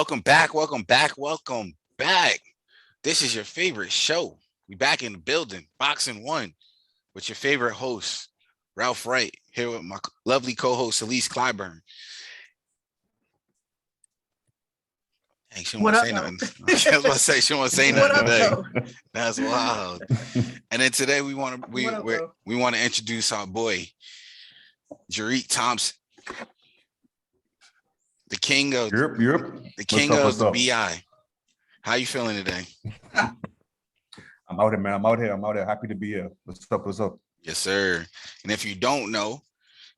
Welcome back. Welcome back. Welcome back. This is your favorite show. We back in the building, BoxN1, with your favorite host, Ralph Wright, here with my lovely co-host, Elise Clyburn. Hey, she don't want to say nothing. I was about to say she don't want to say nothing today. That's wild. And then today we want to introduce our boy, Jareek Thompson, the king of the king of the BI. How you feeling today? I'm out here, man. I'm out here. Happy to be here. What's up? Yes, sir. And if you don't know,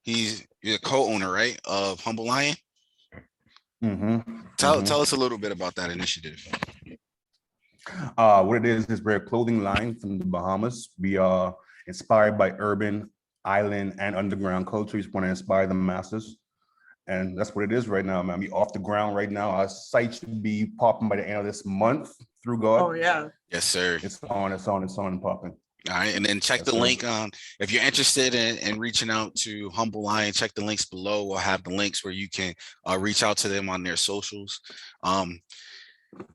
you're a co-owner, right, of Humble Lion. Tell us a little bit about that initiative. What it is we're a clothing line from the Bahamas. We are inspired by urban, island, and underground culture. We just want to inspire the masses. And that's what it is right now, man. We off the ground right now. Our site should be popping by the end of this month through God. Oh, yeah. Yes, sir. It's on and popping. All right. And then check the link on if you're interested in reaching out to Humble Lion, check the links below. We'll have the links where you can reach out to them on their socials.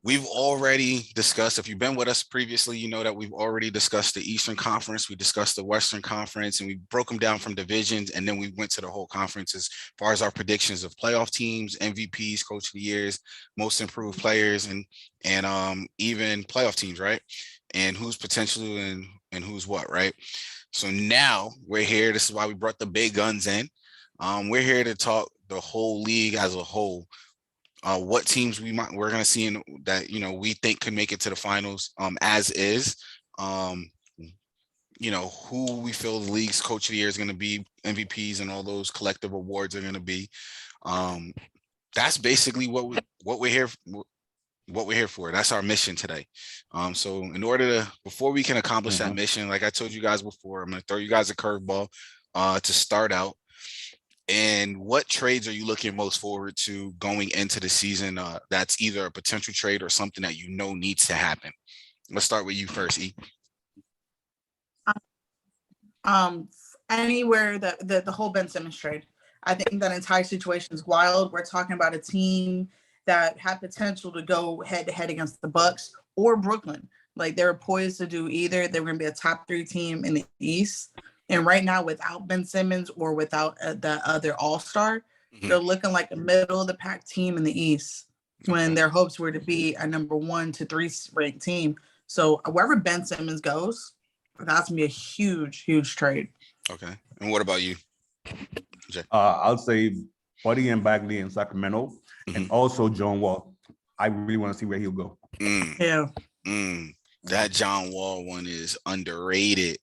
We've already discussed, if you've been with us previously, you know that we've already discussed the Eastern Conference. We discussed the Western Conference, and we broke them down from divisions. And then we went to the whole conference as far as our predictions of playoff teams, MVPs, Coach of the Years, most improved players, and even playoff teams, right? And who's potential and who's what, right? So now we're here. This is why we brought the big guns in. We're here to talk the whole league as a whole. What teams we're going to see in that, we think could make it to the finals as is, who we feel the league's coach of the year is going to be, MVPs and all those collective awards are going to be. That's basically what we're here for. That's our mission today. So in order to, before we can accomplish that mission, like I told you guys before, I'm going to throw you guys a curveball to start out. And what trades are you looking most forward to going into the season? That's either a potential trade or something that needs to happen. Let's start with you first, E. Anywhere that the whole Ben Simmons trade. I think that entire situation is wild. We're talking about a team that had potential to go head to head against the Bucks or Brooklyn. Like they're poised to do either. They're going to be a top 3 team in the East. And right now, without Ben Simmons or without the other all-star, they're looking like a middle-of-the-pack team in the East when their hopes were to be a number 1 to 3 ranked team. So wherever Ben Simmons goes, that's going to be a huge, huge trade. Okay. And what about you, Jay? I'll say Buddy and Bagley in Sacramento, and also John Wall. I really want to see where he'll go. Yeah. That John Wall one is underrated.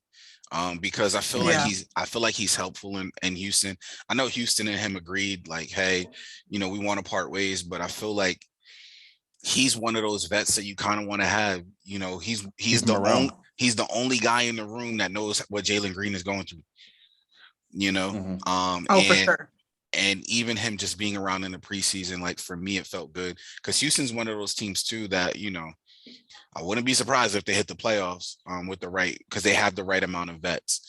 Because I feel like he's helpful in Houston. I know Houston and him agreed, like, hey, we want to part ways, but I feel like he's one of those vets that you kind of want to have. He's the only guy in the room that knows what Jalen Green is going through. For sure. And even him just being around in the preseason, like for me, it felt good because Houston's one of those teams too that I wouldn't be surprised if they hit the playoffs with the right, because they have the right amount of vets.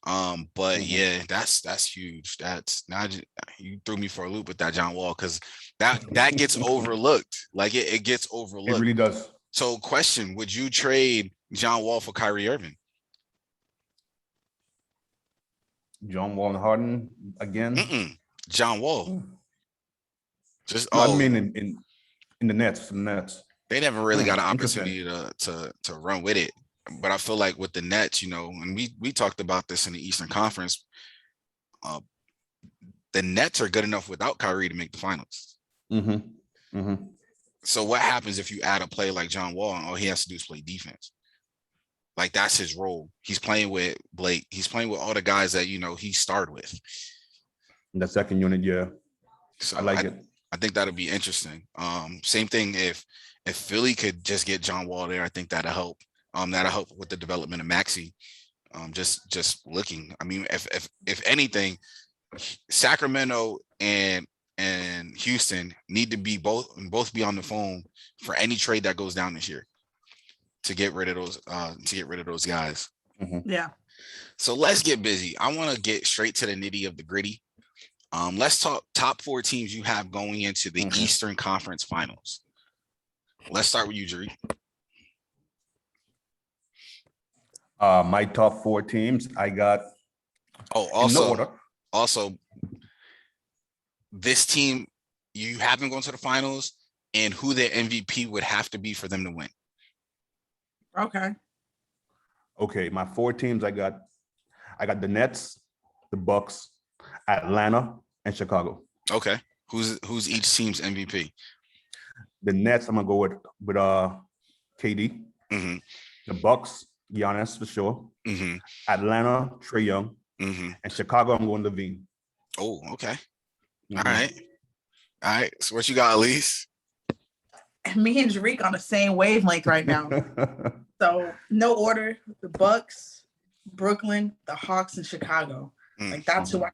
But yeah, that's huge. That's not, you threw me for a loop with that John Wall, because that gets overlooked. Like it gets overlooked. It really does. So question, would you trade John Wall for Kyrie Irving? John Wall and Harden again? John Wall. I mean in the Nets. They never really got an opportunity to run with it. But I feel like with the Nets, and we talked about this in the Eastern Conference, the Nets are good enough without Kyrie to make the finals. So what happens if you add a player like John Wall and all he has to do is play defense? Like that's his role. He's playing with Blake. He's playing with all the guys that, he starred with. The second unit, yeah. So I like it. I think that'll be interesting. Same thing if Philly could just get John Wall there, I think that'll help. That'll help with the development of Maxey. Just looking. I mean, if anything, Sacramento and Houston need to be both be on the phone for any trade that goes down this year to get rid of those guys. Yeah. So let's get busy. I want to get straight to the nitty of the gritty. Let's talk top 4 teams you have going into the Mhm. Eastern Conference Finals. Let's start with you, Jerry. My top 4 teams, I got Oh, in no order. also, this team you have them going to the finals, and who their MVP would have to be for them to win. Okay. Okay, my 4 teams, I got the Nets, the Bucks, Atlanta, and Chicago. Okay, who's each team's MVP? The Nets, I'm gonna go with KD. Mm-hmm. The Bucks, Giannis for sure. Mm-hmm. Atlanta, Trae Young, Mm-hmm. and Chicago, I'm going Levine. Oh, okay. Mhm. All right. So what you got, Elise? Me and Jariq on the same wavelength right now. So no order: the Bucks, Brooklyn, the Hawks, and Chicago. Like that's who I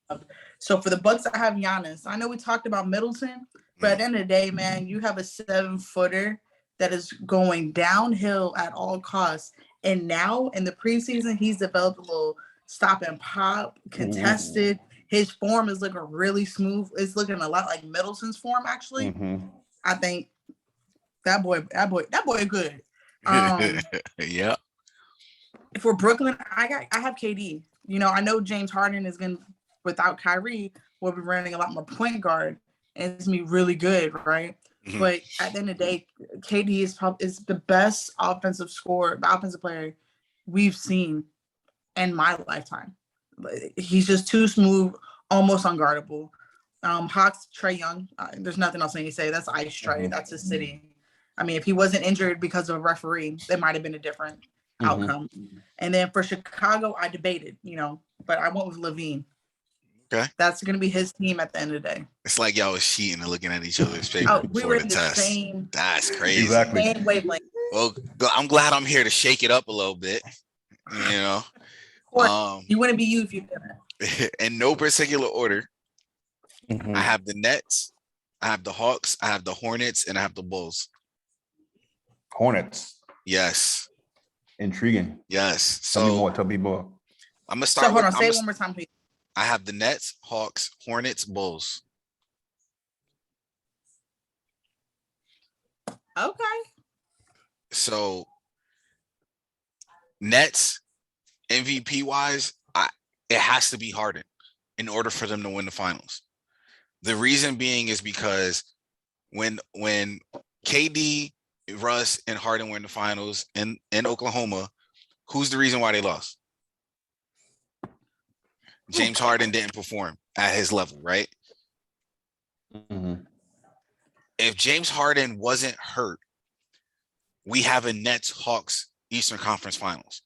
have. So for the Bucks, I have Giannis. I know we talked about Middleton, but at the end of the day, man, you have a 7-footer that is going downhill at all costs. And now in the preseason, he's developed a little stop and pop, contested. His form is looking really smooth. It's looking a lot like Middleton's form, actually. Mhm. I think that boy good. Yeah. For Brooklyn, I have KD. You know, I know James Harden is going to, without Kyrie, will be running a lot more point guard, and it's going to be really good, right? Mhm. But at the end of the day, KD is the best offensive player we've seen in my lifetime. He's just too smooth, almost unguardable. Hawks, Trae Young, there's nothing else I need to say. That's Ice Trae. That's his city. I mean, if he wasn't injured because of a referee, it might have been a different outcome. And then for Chicago, I debated, but I went with Levine. Okay. That's going to be his team at the end of the day. It's like y'all was cheating and looking at each other's paper Oh, we before were the in the test. same. That's crazy. Exactly. Same wavelength. Well, I'm glad I'm here to shake it up a little bit. You know. Of course, you wouldn't be you if you didn't. In no particular order, Mhm. I have the Nets, I have the Hawks, I have the Hornets, and I have the Bulls. Hornets. Yes. Intriguing. Yes. Tell me So more. Tell me more. I'm gonna start. So hold on, say it one more time, please. I have the Nets, Hawks, Hornets, Bulls. Okay. So Nets MVP wise, it has to be Harden in order for them to win the finals. The reason being is because when KD, Russ, and Harden were in the finals in Oklahoma, who's the reason why they lost? James Harden didn't perform at his level, right? Mhm. If James Harden wasn't hurt, we have a Nets Hawks Eastern Conference Finals.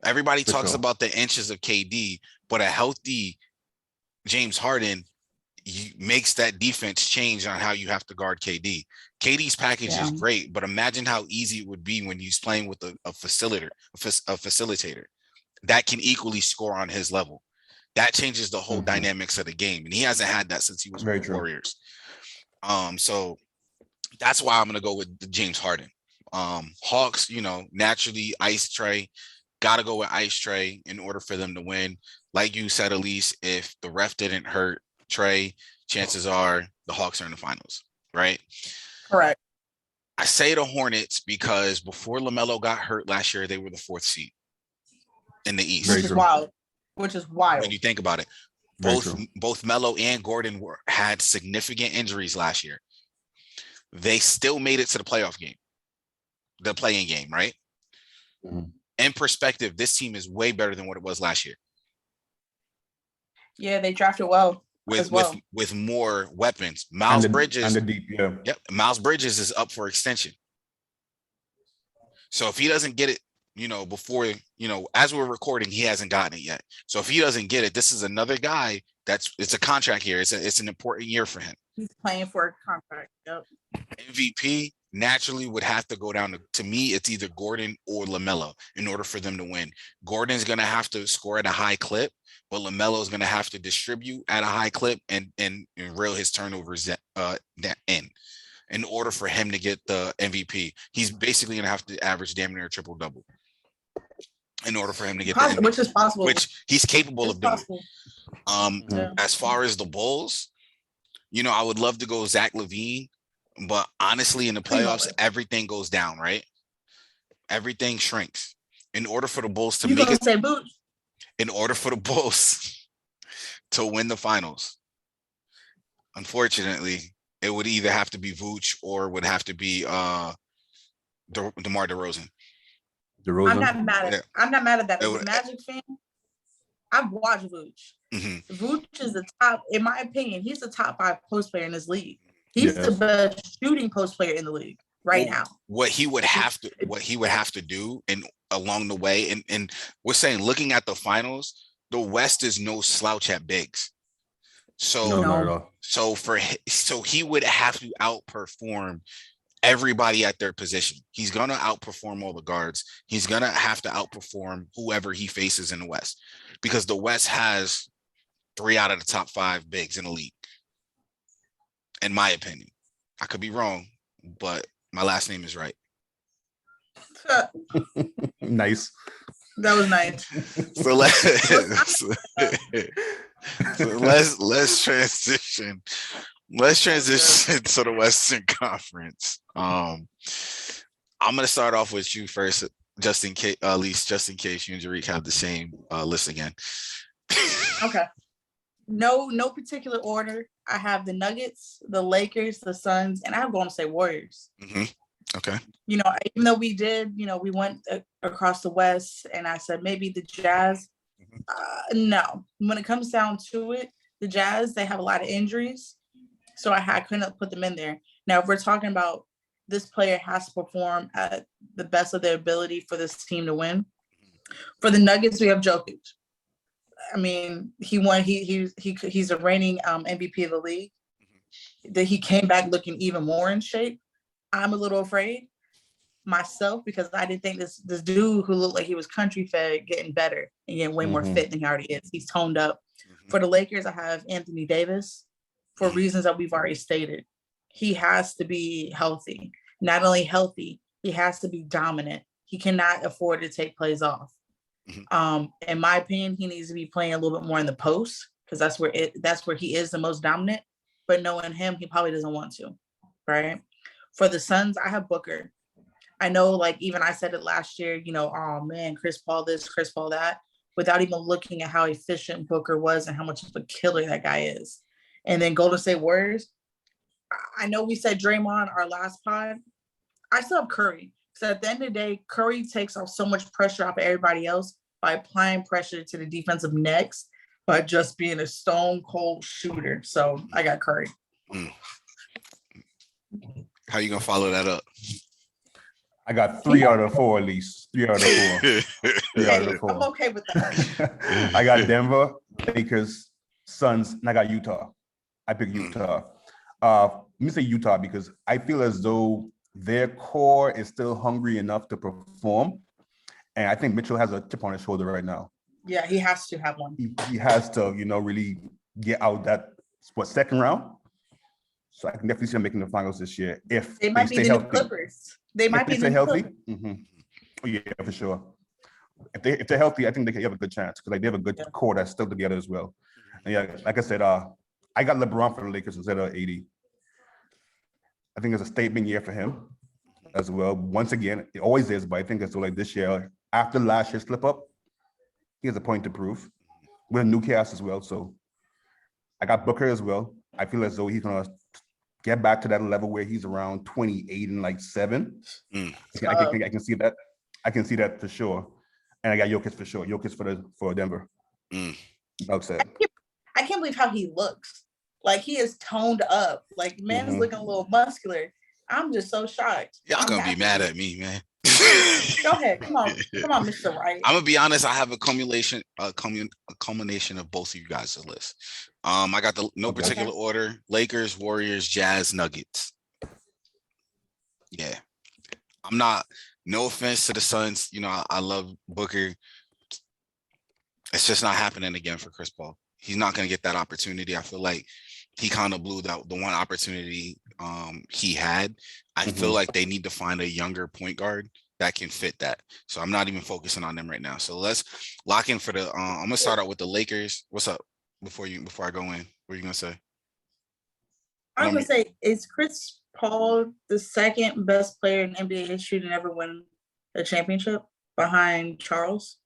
Everybody For talks sure. about the inches of KD, but a healthy James Harden makes that defense change on how you have to guard KD. KD's package is great, but imagine how easy it would be when he's playing with a facilitator that can equally score on his level. That changes the whole dynamics of the game, and he hasn't had that since he was with the Warriors. So that's why I'm gonna go with the James Harden. Hawks, naturally Ice Trae, gotta go with Ice Trae in order for them to win. Like you said, Elise, if the ref didn't hurt Trae, chances are the Hawks are in the finals, right? Correct. I say the Hornets because before LaMelo got hurt last year, they were the 4th seed in the East. Which is wild. When you think about it, both Melo and Gordon had significant injuries last year. They still made it to the playoff game, the playing game, right? In perspective, this team is way better than what it was last year. Yeah, they drafted well. With more weapons. Miles Bridges. And the deep, yeah. Yep. Miles Bridges is up for extension. So if he doesn't get it, before, as we're recording, he hasn't gotten it yet. So if he doesn't get it, this is another guy it's a contract year. It's an important year for him. He's playing for a contract. Yep. MVP naturally would have to go down to me, it's either Gordon or LaMelo in order for them to win. Gordon's going to have to score at a high clip, but LaMelo is going to have to distribute at a high clip and reel his turnovers in order for him to get the MVP. He's basically going to have to average damn near a triple-double. in order for him to get which is possible. Which he's capable it's of doing. Possible. As far as the Bulls, you know, I would love to go Zach LaVine, but honestly, in the playoffs, everything goes down, right? Everything shrinks. In order for the Bulls to make it, in order for the Bulls to win the finals, unfortunately, it would either have to be Vooch or would have to be DeMar DeRozan. I'm not mad at that. As a Magic fan, I've watched Vooch. Vooch is the top, in my opinion, he's the top 5 post player in this league. He's the best shooting post player in the league now. What he would have to do, and along the way, and we're saying, looking at the finals, the West is no slouch at bigs. So not at all. So he would have to outperform everybody at their position. He's gonna outperform all the guards. He's gonna have to outperform whoever he faces in the West, because the West has 3 out of the top 5 bigs in the league. In my opinion, I could be wrong, but my last name is right. Nice. That was nice. So let's transition. Let's transition to the Western Conference. I'm gonna start off with you first, just in case you and Jariq have the same list again. Okay. No particular order. I have the Nuggets, the Lakers, the Suns, and I'm going to say Warriors. Okay. You know, even though we went across the West, and I said maybe the Jazz. No, when it comes down to it, the Jazz, they have a lot of injuries, so I couldn't put them in there. Now, if we're talking about this player has to perform at the best of their ability for this team to win. For the Nuggets, we have Jokic. I mean, he won. He's a reigning MVP of the league. That he came back looking even more in shape. I'm a little afraid myself because I didn't think this dude who looked like he was country fed getting better and getting way more fit than he already is. He's toned up. For the Lakers, I have Anthony Davis for reasons that we've already stated. He has to be healthy. Not only healthy, he has to be dominant. He cannot afford to take plays off. In my opinion, he needs to be playing a little bit more in the post because that's where he is the most dominant. But knowing him, he probably doesn't want to, right? For the Suns, I have Booker. I know, like, even I said it last year, you know, oh man, Chris Paul this, Chris Paul that, without even looking at how efficient Booker was and how much of a killer that guy is. And then Golden State Warriors, I know we said Draymond our last pod. I still have Curry. So at the end of the day, Curry takes off so much pressure off of everybody else by applying pressure to the defensive necks by just being a stone cold shooter. So I got Curry. How you gonna follow that up? I got 3 out of 4 at least. 3 out of 4. 3 out of 4. I'm okay with that. I got Denver, Lakers, Suns, and I got Utah. I picked Utah. Let me say Utah because I feel as though their core is still hungry enough to perform. And I think Mitchell has a chip on his shoulder right now. Yeah, he has to have one. He has to, really get out that second round. So I can definitely see them making the finals this year if they might stay be healthy. The Clippers. They might be stay healthy. Oh, yeah, for sure. If they're healthy, I think they have a good chance because they have a good core that's still together as well. And yeah, like I said, I got LeBron for the Lakers instead of 80. I think it's a statement year for him as well. Once again, it always is, but I think it's like this year, after last year's slip up, he has a point to prove with a new cast as well. So I got Booker as well. I feel as though he's gonna get back to that level where he's around 28 and like 7. I can see that. I can see that for sure. And I got Jokic for sure. Jokic for Denver. Upset. I can't believe how he looks. Like he is toned up. Like man is looking a little muscular. I'm just so shocked. Y'all gonna be mad at me, man. Go ahead. Come on, Mr. Wright. I'm gonna be honest. I have a culmination of both of you guys' list. I got no particular order: Lakers, Warriors, Jazz, Nuggets. Yeah, I'm not. No offense to the Suns. You know, I love Booker. It's just not happening again for Chris Paul. He's not gonna get that opportunity. I feel like he kind of blew the one opportunity he had. I feel like they need to find a younger point guard that can fit that. So I'm not even focusing on them right now. So let's lock in for the. I'm gonna start out with the Lakers. What's up? Before I go in, what are you gonna say? I was gonna say, is Chris Paul the second best player in NBA history to never win a championship behind Charles?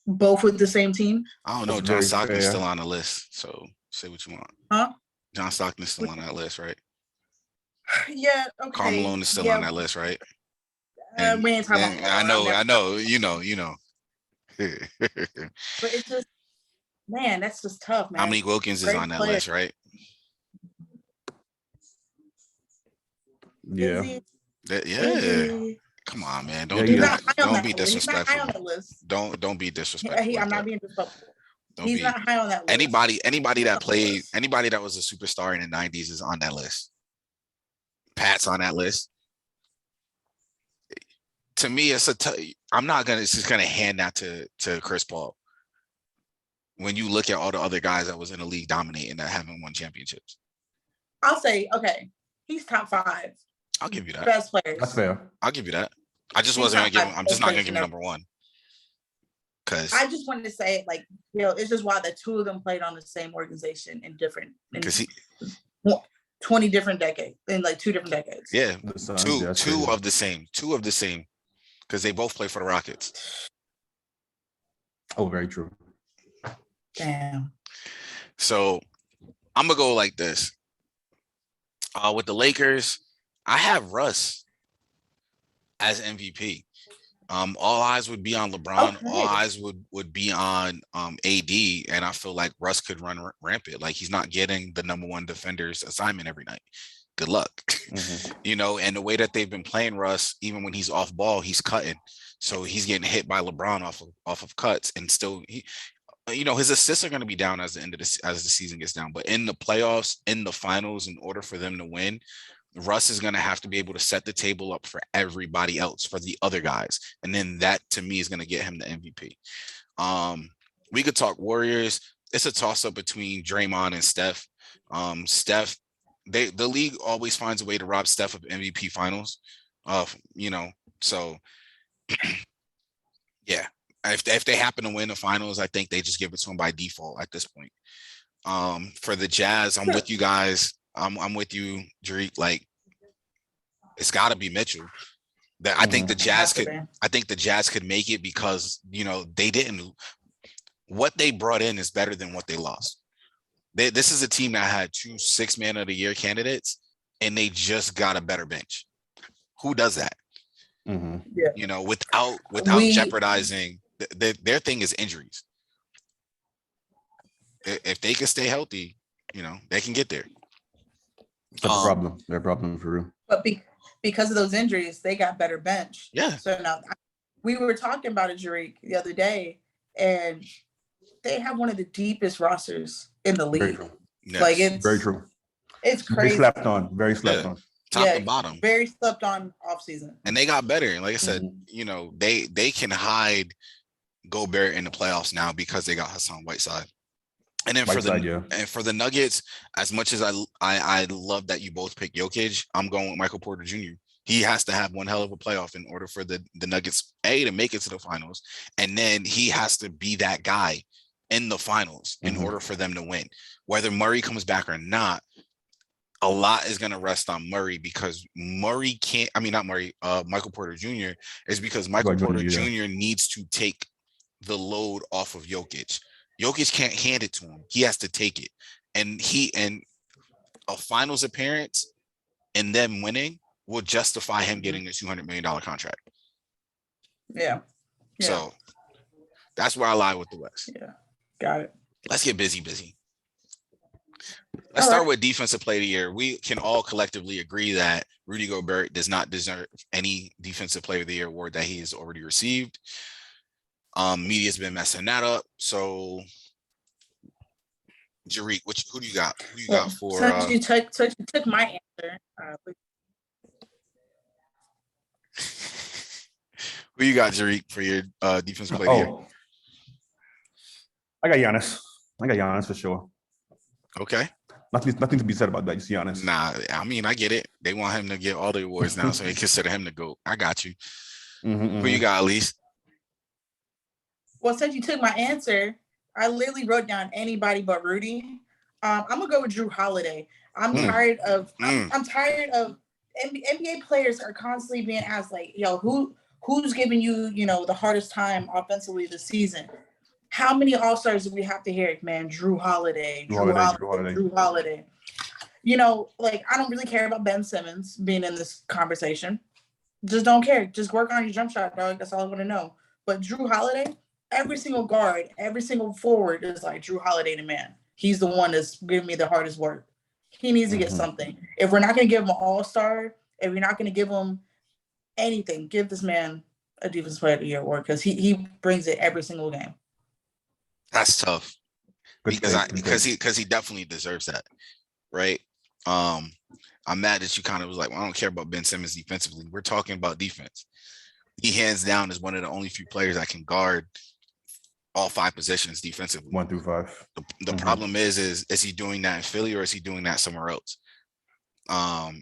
Both with the same team? I don't know. That's John very Stockton's fair. still on the list. So say what you want. Huh? John Stockton's still on that list, right? Yeah. Okay. Karl Malone is still on that list, right? We ain't talking about I know. You know. But it's just, man, that's just tough, man. Dominique Wilkins is on that list, right? Yeah. Yeah. Come on, man. Don't do that. Don't be disrespectful. He's not high on that list. Don't be disrespectful. I'm not being disrespectful. He's not high on that list. Anybody that played, anybody that was a superstar in the 90s is on that list. Pat's on that list. To me, it's just gonna hand that to Chris Paul. When you look at all the other guys that was in the league dominating that haven't won championships. I'll say, okay, he's top 5. I'll give you that. Best players. That's fair. I'll give you that. I just wasn't gonna give him. I'm just not gonna give him number 1. Because I just wanted to say, like, it's just why the two of them played on the same organization in different. Because 20 different decades, in like 2 different decades. Yeah, two of the same, because they both play for the Rockets. Oh, very true. Damn. So I'm gonna go like this. With the Lakers, I have Russ as MVP. All eyes would be on LeBron. Okay. All eyes would be on AD, and I feel like Russ could run rampant. Like, he's not getting the number 1 defender's assignment every night. Good luck. Mm-hmm. And the way that they've been playing Russ, even when he's off ball, he's cutting. So he's getting hit by LeBron off of cuts, and still his assists are going to be down as the season gets down. But in the playoffs, in the finals, in order for them to win, Russ is going to have to be able to set the table up for everybody else, for the other guys. And then that, to me, is going to get him the MVP. We could talk Warriors. It's a toss-up between Draymond and Steph. Steph, the league always finds a way to rob Steph of MVP finals. So, yeah. If they happen to win the finals, I think they just give it to him by default at this point. For the Jazz, I'm with you guys. I'm with you, Drake. Like, it's got to be Mitchell. I think the Jazz could make it because they didn't. What they brought in is better than what they lost. This is a team that had 2 6-man of the year candidates, and they just got a better bench. Who does that? Mm-hmm. Yeah. Without jeopardizing their thing is injuries. If they can stay healthy, they can get there. That's a problem. They're a problem for real. But because of those injuries, they got better bench. Yeah. So now we were talking about it, Jariq, the other day, and they have one of the deepest rosters in the league. Very true. Yes. Like, it's very true. It's crazy. Very slept on. Top to bottom. Very slept on off season. And they got better. And like I said, they can hide Gobert in the playoffs now because they got Hassan Whiteside. And then for the Nuggets, as much as I love that you both pick Jokic, I'm going with Michael Porter Jr. He has to have one hell of a playoff in order for the Nuggets to make it to the finals, and then he has to be that guy in the finals in order for them to win. Whether Murray comes back or not, a lot is going to rest on Murray because Michael Porter Jr. is because Michael Porter Jr. needs to take the load off of Jokic. Jokic can't hand it to him. He has to take it. And a finals appearance and them winning will justify him getting a $200 million contract. Yeah. So that's where I lie with the West. Yeah. Got it. Let's get busy. Let's start with defensive player of the year. We can all collectively agree that Rudy Gobert does not deserve any defensive player of the year award that he has already received. Media's been messing that up. So, Jariq, who do you got? Who you got for? Since you took my answer. Who you got, Jariq, for your defensive player of the year? I got Giannis for sure. Okay. Nothing to be said about that. Just Giannis. Nah, I mean, I get it. They want him to get all the awards now, so they consider him the GOAT. I got you. Who you got, Elise? Well, since you took my answer, I literally wrote down anybody but Rudy. I'm gonna go with Drew Holiday. I'm tired of NBA players are constantly being asked like, yo, who's giving you, the hardest time offensively this season? How many All-Stars do we have to hear, man? Drew Holiday. Drew Holiday. I don't really care about Ben Simmons being in this conversation. Just don't care. Just work on your jump shot, dog. That's all I want to know. But Drew Holiday, every single guard, every single forward is like Drew Holiday the man. He's the one that's giving me the hardest work. He needs to get something. If we're not going to give him an all-star, if we're not going to give him anything, give this man a Defensive Player of the Year award because he brings it every single game. That's tough because he definitely deserves that, right? I'm mad that you kind of was like, well, I don't care about Ben Simmons defensively. We're talking about defense. He hands down is one of the only few players that can guard all 5 positions defensively. 1 through 5. The problem is he doing that in Philly or is he doing that somewhere else?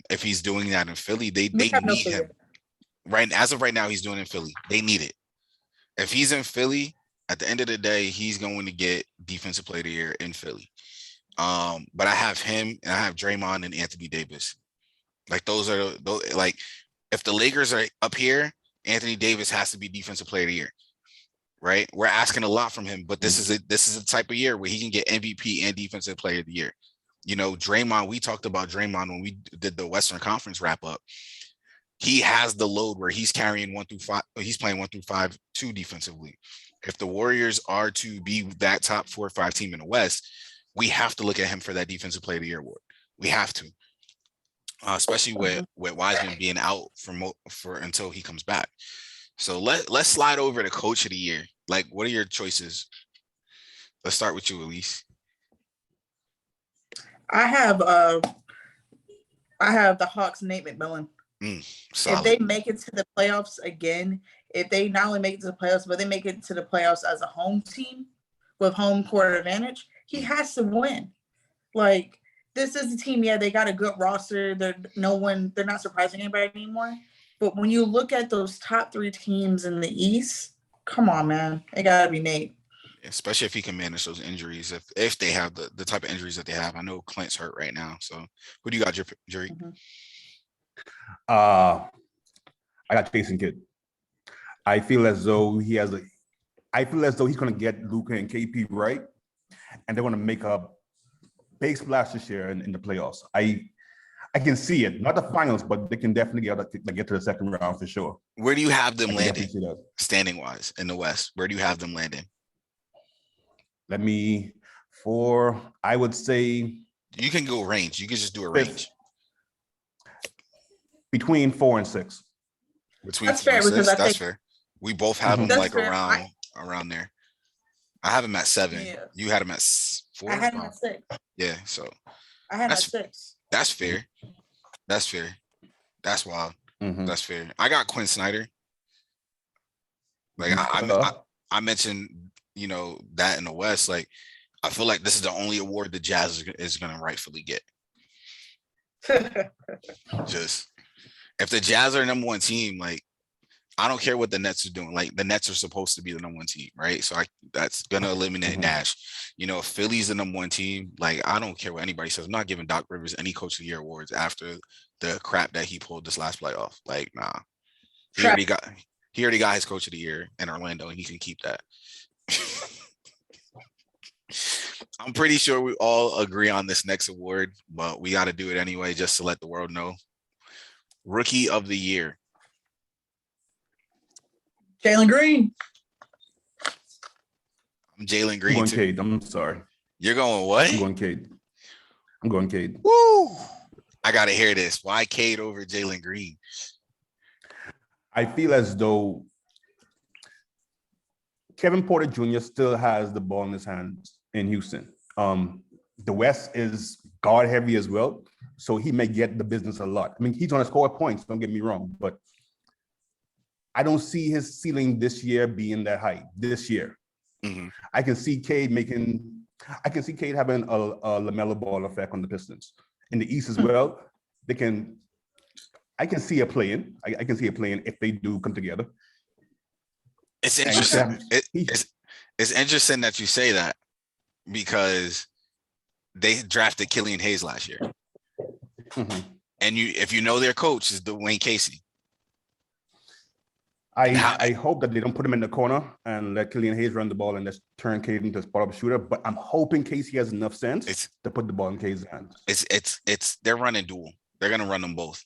If he's doing that in Philly, they need him. Right, as of right now, he's doing it in Philly. They need it. If he's in Philly, at the end of the day, he's going to get Defensive Player of the Year in Philly. But I have him and I have Draymond and Anthony Davis. Like those, like if the Lakers are up here, Anthony Davis has to be Defensive Player of the Year. Right? We're asking a lot from him, but this is a type of year where he can get MVP and Defensive Player of the Year. Draymond, we talked about Draymond when we did the Western Conference wrap up. He has the load where he's carrying 1 through 5. He's playing 1 through 5 too defensively. If the Warriors are to be that top 4 or 5 team in the West, we have to look at him for that Defensive Player of the Year award. We have to, especially with Wiseman being out for until he comes back. So let's slide over to Coach of the Year. Like, what are your choices? Let's start with you, Elise. I have the Hawks' Nate McMillan. If they make it to the playoffs again, if they not only make it to the playoffs, but they make it to the playoffs as a home team with home court advantage, he has to win. Like, this is the team, they got a good roster. They're not surprising anybody anymore. But when you look at those top 3 teams in the East, come on, man. It gotta be Nate. Especially if he can manage those injuries, if they have the type of injuries that they have. I know Clint's hurt right now. So who do you got, Jerry? I got Jason Kidd. I feel as though he's going to get Luka and KP right, and they're going to make a big splash this year in the playoffs. I can see it, not the finals, but they can definitely get to the second round for sure. Where do you have them landing, standing wise in the West? Where do you have them landing? I would say you can go range. You can just do a range. Between 4 and 6. That's fair because that's fair. We both have them around there. I have them at 7. Yeah. You had them at 4. I had them at 6. Yeah, so I had them at 6. That's fair. That's fair. That's wild. That's fair. I got Quinn Snyder. Like I mentioned, that in the West. Like, I feel like this is the only award the Jazz is going to rightfully get. Just if the Jazz are number 1 team, like, I don't care what the Nets are doing. Like, the Nets are supposed to be the number 1 team, right? So that's gonna eliminate Nash. If Philly's the number 1 team, like, I don't care what anybody says. I'm not giving Doc Rivers any Coach of the Year awards after the crap that he pulled this last playoff. Like, nah. He already got his Coach of the Year in Orlando, and he can keep that. I'm pretty sure we all agree on this next award, but we got to do it anyway just to let the world know. Rookie of the Year. Jalen Green. I'm Jalen Green. I'm going Cade. I'm sorry. You're going what? I'm going Cade. Woo! I gotta hear this. Why Cade over Jalen Green? I feel as though Kevin Porter Jr. still has the ball in his hands in Houston. The West is guard heavy as well, so he may get the business a lot. I mean, he's going to score points, don't get me wrong, but I don't see his ceiling this year being that high this year. I can see Cade having a LaMelo Ball effect on the Pistons. In the East as well, I can see a play-in. I can see a play-in if they do come together. It's And interesting. he- It's interesting that you say that because they drafted Killian Hayes last year, Mhm. and if you know their coach is Dwayne Casey. I hope that they don't put him in the corner and let Killian Hayes run the ball and just turn Cade into a spot-up shooter. But I'm hoping Casey has enough sense to put the ball in Cade's hands. They're running dual. They're gonna run them both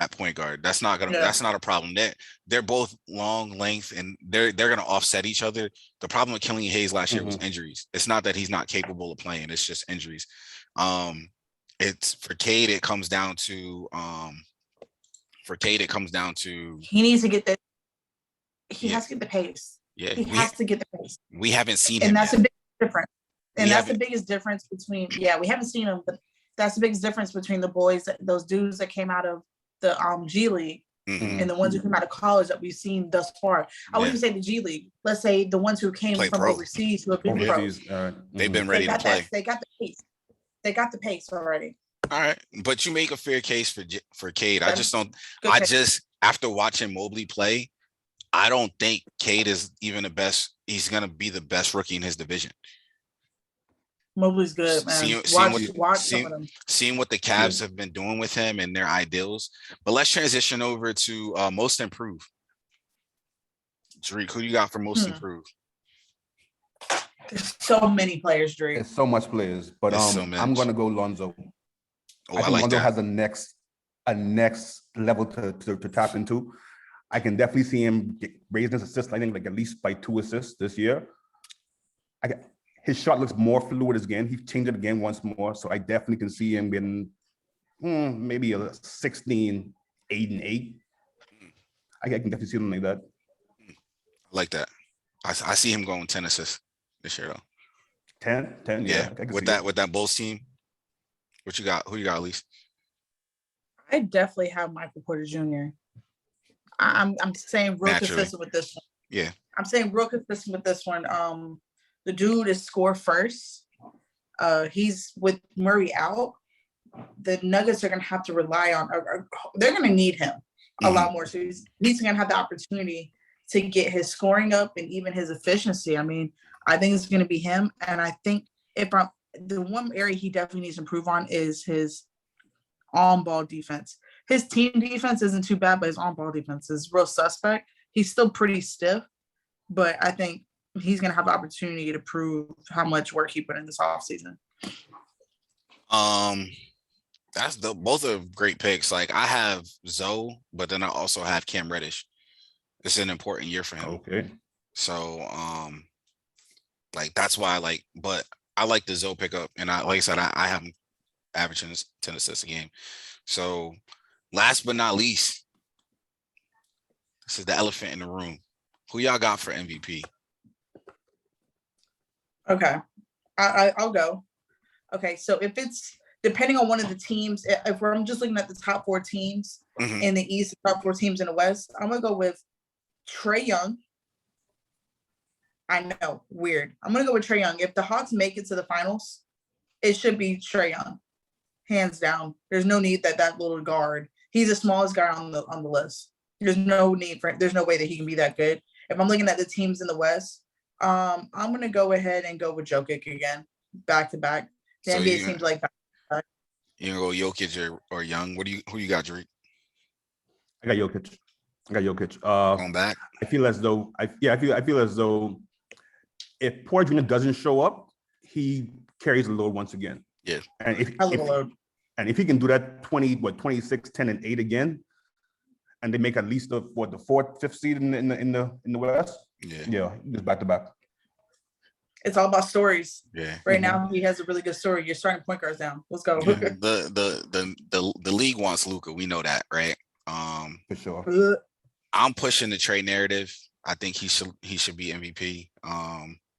at point guard. That's not a problem. They're both long length and they're gonna offset each other. The problem with Killian Hayes last year was injuries. It's not that he's not capable of playing, it's just injuries. It's for Cade, it comes down to he needs to get the he has to get the pace. Yeah, he has to get the pace. We haven't seen him, and that's yet. a big difference. And that's the biggest difference between we haven't seen him, but that's the biggest difference between the boys, those dudes that came out of the G League and the ones who came out of college that we've seen thus far. I wouldn't even say the G League. Let's say the ones who came from overseas who have been pros. They've been ready to play. They got the pace. They got the pace already. All right, but you make a fair case for Cade. I just don't. After watching Mobley play, I don't think Cade is even the best. He's gonna be the best rookie in his division. Mobley's good, man. Seeing what the Cavs have been doing with him and their ideals. But let's transition over to most improved. Drake, who you got for most improved? There's so many players, Drake. There's so much players, but I'm gonna go Lonzo. I think Lonzo has a next level to tap into. I can definitely see him raising his assist, I think, like at least by 2 assists this year. His shot looks more fluid again. He changed it again once more. So I definitely can see him getting maybe a 16, 8 and 8. I can definitely see him like that. I like that. I see him going 10 assists this year though. 10? Yeah. With that Bulls team. What you got? Who you got, Elise? I definitely have Michael Porter Jr. I'm saying real consistent with this one. Yeah. I'm saying real consistent with this one. The dude is score first. He's with Murray out. The Nuggets are going to have to rely on, they're going to need him a lot more. So he's going to have the opportunity to get his scoring up and even his efficiency. I mean, I think it's going to be him. And I think the one area he definitely needs to improve on is his on-ball defense. His team defense isn't too bad, but his on-ball defense is real suspect. He's still pretty stiff, but I think he's going to have the opportunity to prove how much work he put in this offseason. Both are great picks. Like I have Zoe, but then I also have Cam Reddish. It's an important year for him. Okay. So, like that's why but I like the Zoe pickup, and like I said, I have him averaging 10 assists a game. So, last but not least, this is the elephant in the room. Who y'all got for MVP? Okay, I'll go. Okay, so if it's depending on one of the teams, if I'm just looking at the top 4 teams in the East, the top 4 teams in the West, I'm gonna go with Trae Young. I know, weird. I'm gonna go with Trae Young. If the Hawks make it to the finals, it should be Trae Young, hands down. There's no need that little guard. He's the smallest guy on the list. There's no need for. There's no way that he can be that good. If I'm looking at the teams in the West, I'm gonna go ahead and go with Jokic again, back to back. The NBA seems like back to back. You gonna go Jokic or Young? Who you got, Drake? I got Jokic. Going back. I feel as though if Porter Jr. doesn't show up, he carries the load once again. Yeah. And if he can do that 26, 10, and 8 again, and they make at least the 4th, 5th seed in the West. Yeah, just back to back. It's all about stories. Yeah. Right now, he has a really good story. You're starting point guards down. Let's go. Yeah. The league wants Luka. We know that, right? For sure. I'm pushing the trade narrative. I think he should be MVP.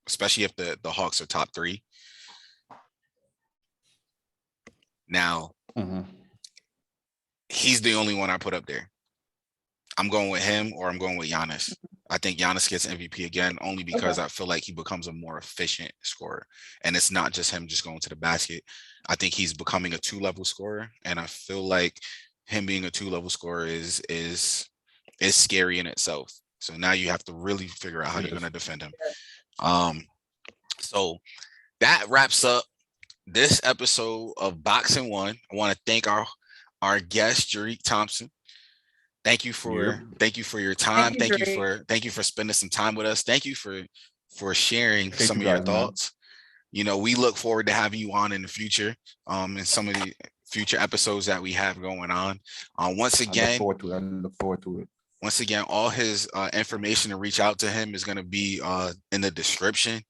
Especially if the Hawks are top 3. Now, he's the only one I put up there. I'm going with him or I'm going with Giannis. I think Giannis gets MVP again only because I feel like he becomes a more efficient scorer. And it's not just him just going to the basket. I think he's becoming a 2-level scorer. And I feel like him being a 2-level scorer is scary in itself. So now you have to really figure out how you're going to defend him. So that wraps up this episode of BoxN1. I want to thank our guest, Jerick Thompson. Thank you for your time. Thank you for spending some time with us. Thank you for sharing some of your thoughts. You know, we look forward to having you on in the future, in some of the future episodes that we have going on. Once again, I look forward to it. Once again, all his information to reach out to him is going to be in the description.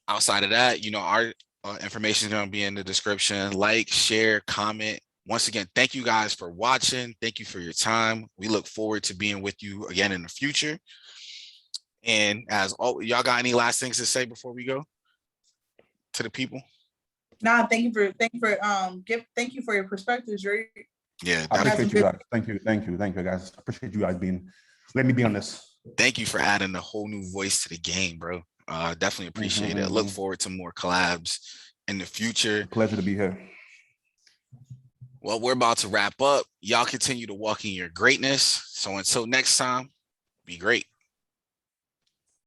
Outside of that, you know, our information is going to be in the description. Like, share, comment. Once again, thank you guys for watching. Thank you for your time. We look forward to being with you again in the future. And as always, y'all got any last things to say before we go to the people? Nah, thank you for your perspectives, Jerick. Yeah, I appreciate you guys. Thank you, guys. I appreciate you guys letting me be on this. Thank you for adding a whole new voice to the game, bro. Definitely appreciate it. I look forward to more collabs in the future. Pleasure to be here. Well, we're about to wrap up. Y'all continue to walk in your greatness. So until next time, be great.